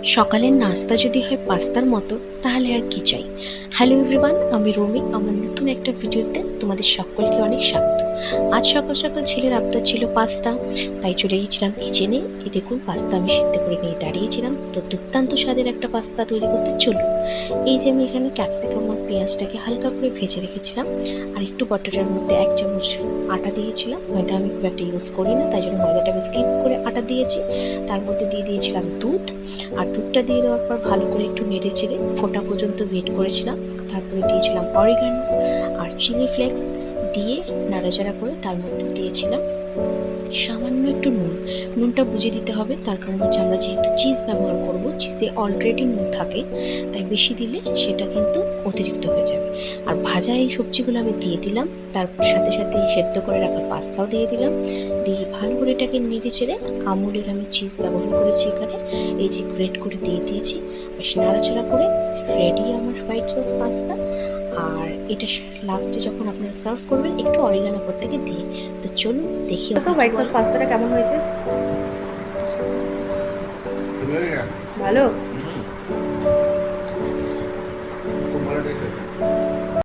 সকালের নাস্তা যদি হয় পাস্তার মতো তাহলে আর কি চাই। হ্যালো এভরিওয়ান, আমি রুমি। আমার নতুন একটা ভিডিওতে তোমাদের সকলকে অনেক স্বাগত। আজ সকাল সকাল ছেলের আবদার ছিল পাস্তা, তাই চলে গেছিলাম কিচেনে। এই দেখুন, পাস্তা আমি সিদ্ধ করে নিয়ে দাঁড়িয়েছিলাম। তো দুর্দান্ত স্বাদের একটা পাস্তা তৈরি করতে চলুন। এই যে আমি এখানে ক্যাপসিকাম আর পেঁয়াজটাকে হালকা করে ভেজে রেখেছিলাম, আর একটু বটটার মধ্যে 1 চামচ আটা দিয়েছিলাম। ময়দা আমি খুব একটা ইউজ করি না, তাই জন্য ময়দাটাকে স্কিপ করে আটা দিয়েছি। তার মধ্যে দিয়ে দিয়েছিলাম দুধ, আর দুধটা দিয়ে দেওয়ার পর ভালো করে একটু নেড়ে চেড়ে ফোটা পর্যন্ত ওয়েট করেছিলাম। তারপরে দিয়েছিলাম অরিগানো আর চিলি ফ্লেক্স, দিয়ে নাড়াচাড়া করে তার মধ্যে দিয়েছিলাম সামান্য একটু নুন। নুনটা বুঝে দিতে হবে, তার কারণ হচ্ছে আমরা যেহেতু চিজ ব্যবহার করব, চিজে অলরেডি নুন থাকে, তাই বেশি দিলে সেটা কিন্তু অতিরিক্ত হয়ে যাবে। আর ভাজা এই সবজিগুলো আমি দিয়ে দিলাম, তার সাথে সাথে সেদ্ধ করে রাখা পাস্তাও দিয়ে দিলাম। দিয়ে ভালো করে এটাকে নেড়ে চেড়ে, আমুলের আমি চিজ ব্যবহার করেছি এখানে, এই যে গ্রেট করে দিয়ে দিয়েছি। বেশ নাড়াচাড়া করে রেডি আমার হোয়াইট সস পাস্তা। আর এটা লাস্টে যখন আপনারা সার্ভ করবেন একটু অরিগানো উপর থেকে দিয়ে। তো চলুন দেখি তো হোয়াইট সস পাস্তাটা কেমন হয়েছে? ভালো। খুব ভালো টেস্ট হয়েছে।